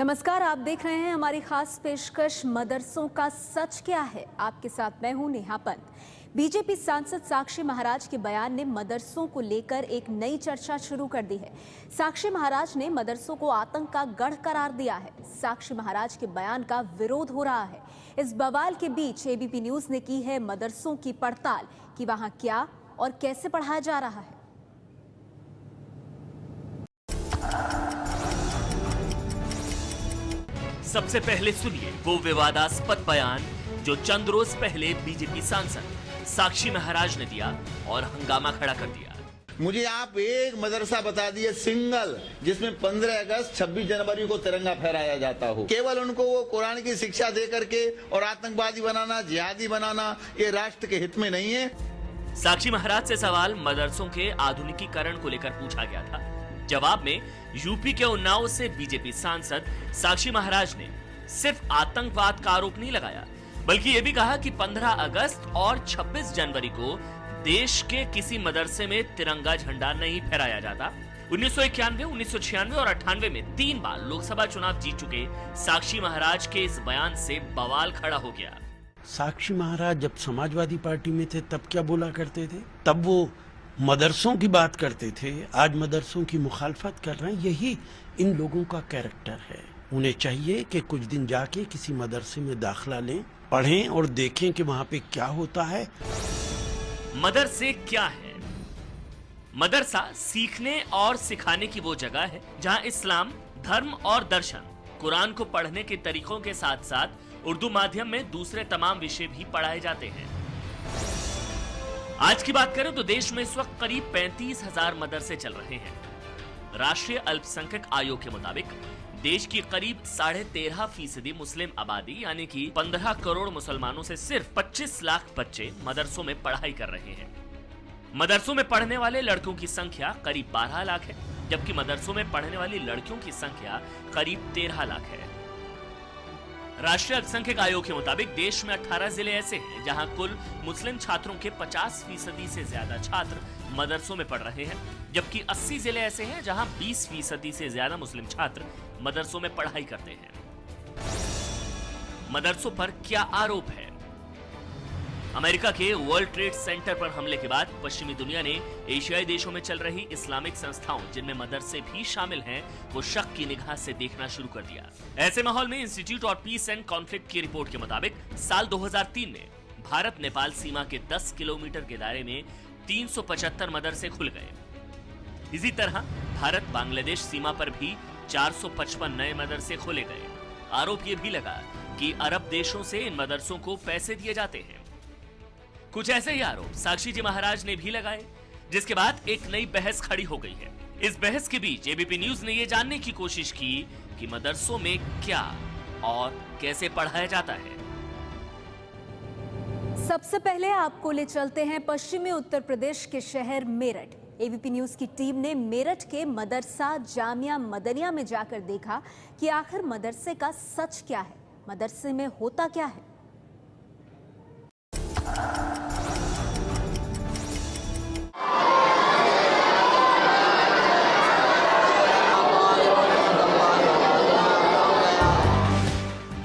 नमस्कार, आप देख रहे हैं हमारी खास पेशकश मदरसों का सच क्या है। आपके साथ मैं हूं नेहा पंत। बीजेपी सांसद साक्षी महाराज के बयान ने मदरसों को लेकर एक नई चर्चा शुरू कर दी है। साक्षी महाराज ने मदरसों को आतंक का गढ़ करार दिया है। साक्षी महाराज के बयान का विरोध हो रहा है। इस बवाल के बीच एबीपी न्यूज ने की है मदरसों की पड़ताल कि वहां क्या और कैसे पढ़ाया जा रहा है। सबसे पहले सुनिए वो विवादास्पद बयान जो चंद रोज पहले बीजेपी सांसद साक्षी महाराज ने दिया और हंगामा खड़ा कर दिया। मुझे आप एक मदरसा बता दिए सिंगल जिसमें 15 अगस्त 26 जनवरी को तिरंगा फहराया जाता हो। केवल उनको वो कुरान की शिक्षा दे करके और आतंकवादी बनाना, जिहादी बनाना, ये राष्ट्र के हित में नहीं है। साक्षी महाराज से सवाल मदरसों के आधुनिकीकरण को लेकर पूछा गया था। जवाब में यूपी के उन्नाव से बीजेपी सांसद साक्षी महाराज ने सिर्फ आतंकवाद का आरोप नहीं लगाया, बल्कि यह भी कहा कि 15 अगस्त और 26 जनवरी को देश के किसी मदरसे में तिरंगा झंडा नहीं फहराया जाता। 1991, 1996 और 98 में 3 बार लोकसभा चुनाव जीत चुके साक्षी महाराज के इस बयान से बवाल खड़ा हो गया। साक्षी महाराज जब समाजवादी पार्टी में थे तब क्या बोला करते थे? तब वो मदरसों की बात करते थे। आज मदरसों की मुखालफत कर रहे हैं। यही इन लोगों का कैरेक्टर है। उन्हें चाहिए कि कुछ दिन जाके किसी मदरसे में दाखिला लें, पढ़ें और देखें कि वहां पे क्या होता है। मदरसे क्या है? मदरसा सीखने और सिखाने की वो जगह है जहां इस्लाम, धर्म और दर्शन, कुरान को पढ़ने के तरीकों के साथ साथ उर्दू माध्यम में दूसरे तमाम विषय भी पढ़ाए जाते हैं। आज की बात करें तो देश में इस वक्त करीब 35,000 मदरसे चल रहे हैं। राष्ट्रीय अल्पसंख्यक आयोग के मुताबिक देश की करीब 13.5% मुस्लिम आबादी यानी कि 15 करोड़ मुसलमानों से सिर्फ 25 लाख बच्चे मदरसों में पढ़ाई कर रहे हैं। मदरसों में पढ़ने वाले लड़कों की संख्या करीब 12 लाख है, जबकि मदरसों में पढ़ने वाली लड़कियों की संख्या करीब 13 लाख है। राष्ट्रीय अल्पसंख्यक आयोग के मुताबिक देश में 18 जिले ऐसे हैं जहां कुल मुस्लिम छात्रों के 50% से ज्यादा छात्र मदरसों में पढ़ रहे हैं, जबकि 80 जिले ऐसे हैं जहां 20% से ज्यादा मुस्लिम छात्र मदरसों में पढ़ाई करते हैं। मदरसों पर क्या आरोप है? अमेरिका के वर्ल्ड ट्रेड सेंटर पर हमले के बाद पश्चिमी दुनिया ने एशियाई देशों में चल रही इस्लामिक संस्थाओं, जिनमें मदरसे भी शामिल हैं, को शक की निगाह से देखना शुरू कर दिया। ऐसे माहौल में institute of peace and conflict की रिपोर्ट के मुताबिक साल 2003 में भारत नेपाल सीमा के 10 किलोमीटर के दायरे में 375 मदरसे खुल गए। इसी तरह भारत बांग्लादेश सीमा पर भी 455 नए मदरसे खोले गए। आरोप यह भी लगा कि अरब देशों से इन मदरसों को पैसे दिए जाते हैं। कुछ ऐसे ही आरोप साक्षी जी महाराज ने भी लगाए, जिसके बाद एक नई बहस खड़ी हो गई है। इस बहस के बीच एबीपी न्यूज ने यह जानने की कोशिश की कि मदरसों में क्या और कैसे पढ़ाया जाता है। सबसे पहले आपको ले चलते हैं पश्चिमी उत्तर प्रदेश के शहर मेरठ। एबीपी न्यूज की टीम ने मेरठ के मदरसा जामिया मदनिया में जाकर देखा कि आखिर मदरसे का सच क्या है, मदरसे में होता क्या है।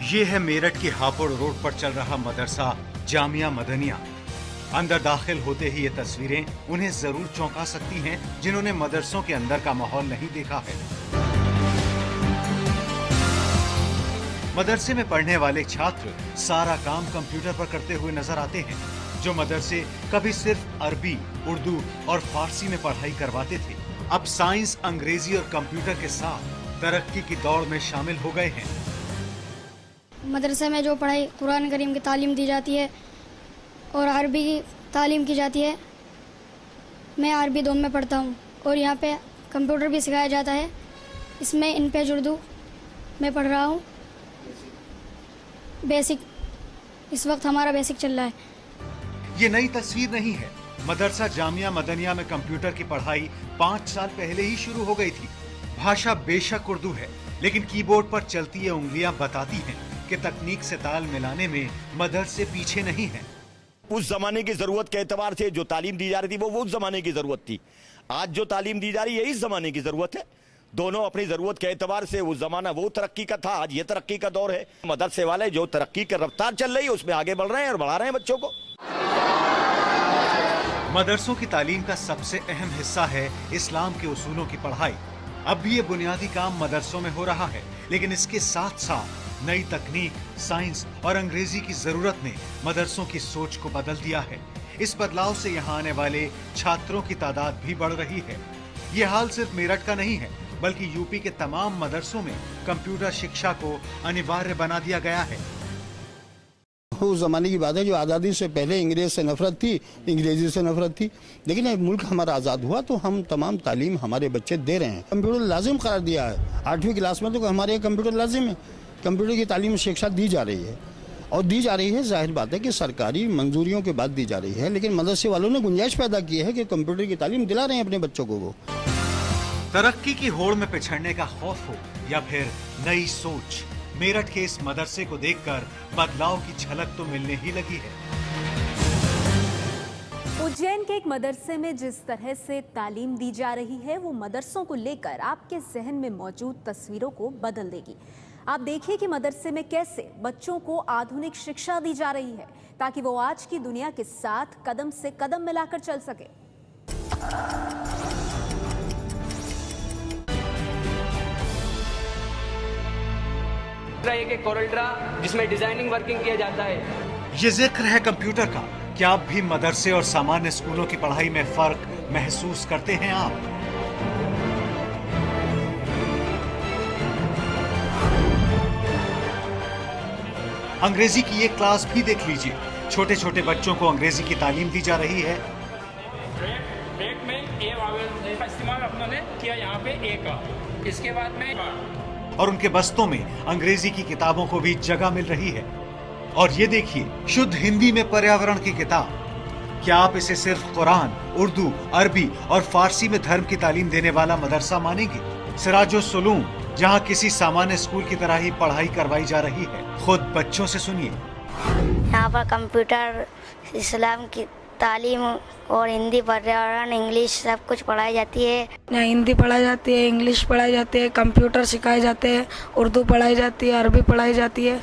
ये है मेरठ की हापुड़ रोड पर चल रहा मदरसा जामिया मदनिया। अंदर दाखिल होते ही ये तस्वीरें उन्हें जरूर चौंका सकती हैं जिन्होंने मदरसों के अंदर का माहौल नहीं देखा है। मदरसे में पढ़ने वाले छात्र सारा काम कंप्यूटर पर करते हुए नजर आते हैं। जो मदरसे कभी सिर्फ अरबी, उर्दू और फारसी में पढ़ाई करवाते थे, अब साइंस, अंग्रेजी और कंप्यूटर के साथ तरक्की की दौड़ में शामिल हो गए हैं। मदरसे में जो पढ़ाई कुरान करीम की तालीम दी जाती है और अरबी की तालीम की जाती है, मैं अरबी दोनों में पढ़ता हूँ और यहाँ पे कंप्यूटर भी सिखाया जाता है। इसमें इन पेज उर्दू मैं पढ़ रहा हूँ। बेसिक इस वक्त हमारा बेसिक चल रहा है। ये नई तस्वीर नहीं है। मदरसा जामिया मदनिया में कंप्यूटर की पढ़ाई 5 साल पहले ही शुरू हो गई थी। भाषा बेशक उर्दू है, लेकिन कीबोर्ड पर चलती ये उंगलियां बताती हैं कि तकनीक से ताल मिलाने में मदरसे पीछे नहीं है। उस जमाने की जरूरत के एतबार से जो तालीम दी जा रही थी वो उस जमाने की जरूरत थी। आज जो तालीम दी जा रही है इस जमाने की जरूरत है। दोनों अपनी जरूरत के एतबार से, उस जमाना वो तरक्की का था, आज ये तरक्की का दौर है। मदरसे वाले जो तरक्की की रफ्तार चल रही है उसमें आगे बढ़ रहे हैं और बढ़ा रहे हैं बच्चों को। मदरसों की तालीम का सबसे अहम हिस्सा है इस्लाम के उसूलों की पढ़ाई। अब भी ये बुनियादी काम मदरसों में हो रहा है, लेकिन इसके साथ साथ नई तकनीक, साइंस और अंग्रेजी की जरूरत ने मदरसों की सोच को बदल दिया है। इस बदलाव से यहाँ आने वाले छात्रों की तादाद भी बढ़ रही है। ये हाल सिर्फ मेरठ का नहीं है, बल्कि यूपी के तमाम मदरसों में कंप्यूटर शिक्षा को अनिवार्य बना दिया गया है। उस जमाने की बात है जो आज़ादी से पहले अंग्रेज से नफरत थी, अंग्रेजी से नफरत थी, लेकिन अब मुल्क हमारा आज़ाद हुआ तो हम तमाम तालीम हमारे बच्चे दे रहे हैं। कंप्यूटर लाजिम करार दिया है। 8वीं क्लास में तो हमारे यहाँ कंप्यूटर लाजिम है। कंप्यूटर की तालीम शिक्षा दी जा रही है और दी जा रही है, जाहिर बात है कि सरकारी मंजूरियों के बाद दी जा रही है, लेकिन मदरसे वालों ने गुंजाइश पैदा की है कि कंप्यूटर की तालीम दिला रहे हैं अपने बच्चों को। वो तरक्की की होड़ में पिछड़ने का खौफ हो या फिर नई सोच, मेरठ के इस मदरसे को देखकर बदलाव की झलक तो मिलने ही लगी है। उज्जैन के एक मदरसे में जिस तरह से तालीम दी जा रही है वो मदरसों को लेकर आपके जहन में मौजूद तस्वीरों को बदल देगी। आप देखिए कि मदरसे में कैसे बच्चों को आधुनिक शिक्षा दी जा रही है ताकि वो आज की दुनिया के साथ कदम से कदम मिलाकर चल सके। एक कोरल ड्रा जिसमें डिजाइनिंग वर्किंग किया जाता है। ये जिक्र है कंप्यूटर का। क्या आप भी मदरसे और सामान्य स्कूलों की पढ़ाई में फर्क महसूस करते हैं आप? अंग्रेजी की ये क्लास भी देख लीजिए। छोटे छोटे बच्चों को अंग्रेजी की तालीम दी जा रही है। ब्रेक में ए वावेल का इस्तेमाल अपनों ने किया यहाँ पे ए का, इसके बाद में और उनके बस्तों में अंग्रेजी की किताबों को भी जगह मिल रही है। और ये देखिए, शुद्ध हिंदी में पर्यावरण की किताब। क्या आप इसे सिर्फ कुरान, उर्दू, अरबी और फारसी में धर्म की तालीम देने वाला मदरसा मानेंगे? सिराजुस्सुलूम, जहाँ किसी सामान्य स्कूल की तरह ही पढ़ाई करवाई जा रही है। खुद बच्चों से सुनिए। यहाँ पर कंप्यूटर, इस्लाम की तालीम और हिंदी, पर्यावरण, इंग्लिश सब कुछ पढ़ाई जाती है। यहाँ हिंदी पढ़ाई जाती है, इंग्लिश पढ़ाई जाती है, कंप्यूटर सिखाए जाते हैं, उर्दू पढ़ाई जाती है, अरबी पढ़ाई जाती है।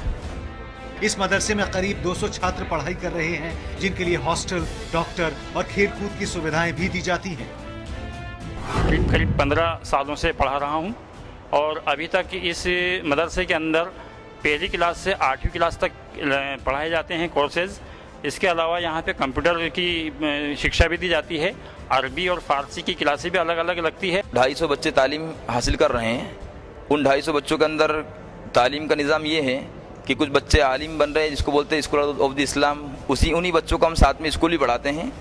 इस मदरसे में करीब 200 छात्र पढ़ाई कर रहे हैं, जिनके लिए हॉस्टल, डॉक्टर और खेलकूद की सुविधाएं भी दी जाती हैं। करीब 15 सालों से पढ़ा रहा हूं और अभी तक इस मदरसे के अंदर पहली क्लास से 8वीं क्लास तक पढ़ाए जाते हैं कोर्सेज। इसके अलावा यहाँ पे कंप्यूटर की शिक्षा भी दी जाती है। अरबी और फारसी की क्लासें भी अलग अलग लगती है। 250 बच्चे तालीम हासिल कर रहे हैं। उन 250 बच्चों के अंदर तालीम का निज़ाम ये है कि कुछ बच्चे आलिम बन रहे हैं, जिसको बोलते हैं स्कूल ऑफ द इस्लाम। उन्हीं बच्चों को हम साथ में स्कूल भी पढ़ाते हैं।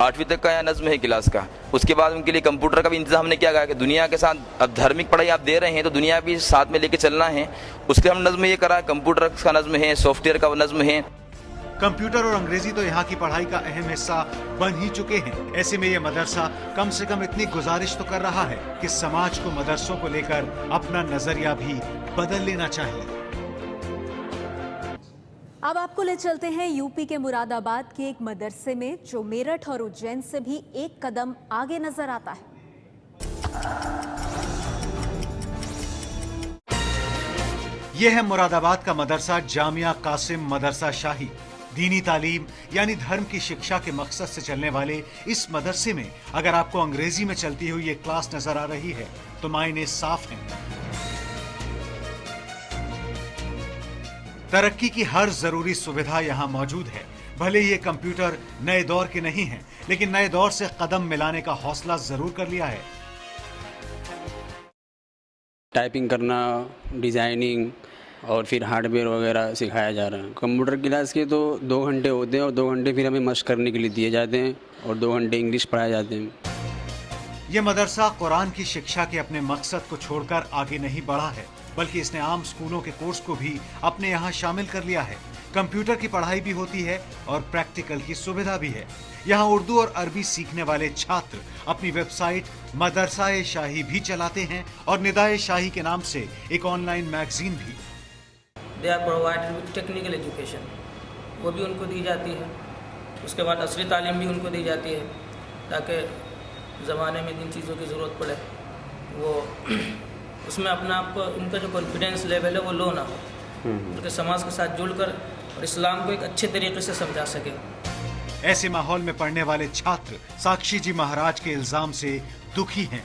8वीं तक का यहाँ नज़्म है क्लास का। उसके बाद उनके लिए कंप्यूटर का भी इंतजाम हमने किया गया कि दुनिया के साथ अब धार्मिक पढ़ाई आप दे रहे हैं तो दुनिया भी साथ में लेके चलना है। उसके हम नज़्म ये करा, कंप्यूटर का नज़्म है, सॉफ्टवेयर का नज़्म है। कंप्यूटर और अंग्रेजी तो यहाँ की पढ़ाई का अहम हिस्सा बन ही चुके हैं। ऐसे में ये मदरसा कम से कम इतनी गुजारिश तो कर रहा है कि समाज को मदरसों को लेकर अपना नजरिया भी बदल लेना चाहिए। अब आपको ले चलते हैं यूपी के मुरादाबाद के एक मदरसे में, जो मेरठ और उज्जैन से भी एक कदम आगे नजर आता है। यह है मुरादाबाद का मदरसा जामिया कासिम मदरसा शाही। दीनी तालीम यानी धर्म की शिक्षा के मकसद से चलने वाले इस मदरसे में अगर आपको अंग्रेजी में चलती हुई ये क्लास नजर आ रही है तो मायने साफ हैं। तरक्की की हर जरूरी सुविधा यहाँ मौजूद है। भले ये कंप्यूटर नए दौर के नहीं हैं, लेकिन नए दौर से कदम मिलाने का हौसला जरूर कर लिया है। टाइपिंग करना, डिजाइनिंग और फिर हार्डवेयर वगैरह सिखाया जा रहा है। कंप्यूटर क्लास के तो 2 घंटे होते हैं और 2 घंटे फिर हमें मशक करने के लिए दिए जाते हैं और 2 घंटे इंग्लिश पढ़ाए जाते हैं। ये मदरसा कुरान की शिक्षा के अपने मकसद को छोड़कर आगे नहीं बढ़ा है, बल्कि इसने आम स्कूलों के कोर्स को भी अपने यहाँ शामिल कर लिया है। कंप्यूटर की पढ़ाई भी होती है और प्रैक्टिकल की सुविधा भी है। यहाँ उर्दू और अरबी सीखने वाले छात्र अपनी वेबसाइट मदरसा-ए शाही भी चलाते हैं और निदाए शाही के नाम से एक ऑनलाइन मैगजीन भी। They are provided with technical education, वो भी उनको दी जाती है। उसके बाद असली तालीम भी उनको दी जाती है ताकि ज़माने में जिन चीज़ों की ज़रूरत पड़े वो उसमें अपना आपको उनका जो कॉन्फिडेंस लेवल है वो लो ना हो, उनके समाज के साथ जुड़कर और इस्लाम को एक अच्छे तरीके से समझा सके। ऐसे माहौल में पढ़ने वाले छात्र साक्षी जी महाराज के इल्जाम से दुखी हैं।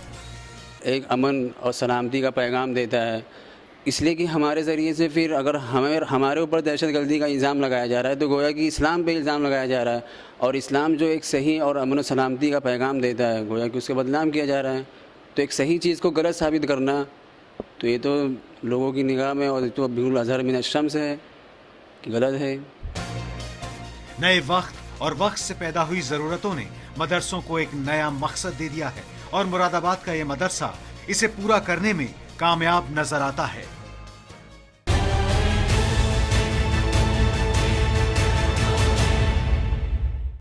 एक अमन और सलामती का पैगाम देता है, इसलिए कि हमारे ज़रिए से फिर अगर हमारे ऊपर दहशतगर्दी का इल्ज़ाम लगाया जा रहा है तो गोया कि इस्लाम पे इल्ज़ाम लगाया जा रहा है, और इस्लाम जो एक सही और अमन और सलामती का पैगाम देता है गोया कि उसके बदनाम किया जा रहा है। तो एक सही चीज़ को गलत साबित करना तो ये तो लोगों की निगाह में और तो बिल्कुल अज़हर मिन अश-शम्स है कि गलत है। नए वक्त और वक्त से पैदा हुई ज़रूरतों ने मदरसों को एक नया मकसद दे दिया है और मुरादाबाद का ये मदरसा इसे पूरा करने में कामयाब नजर आता है।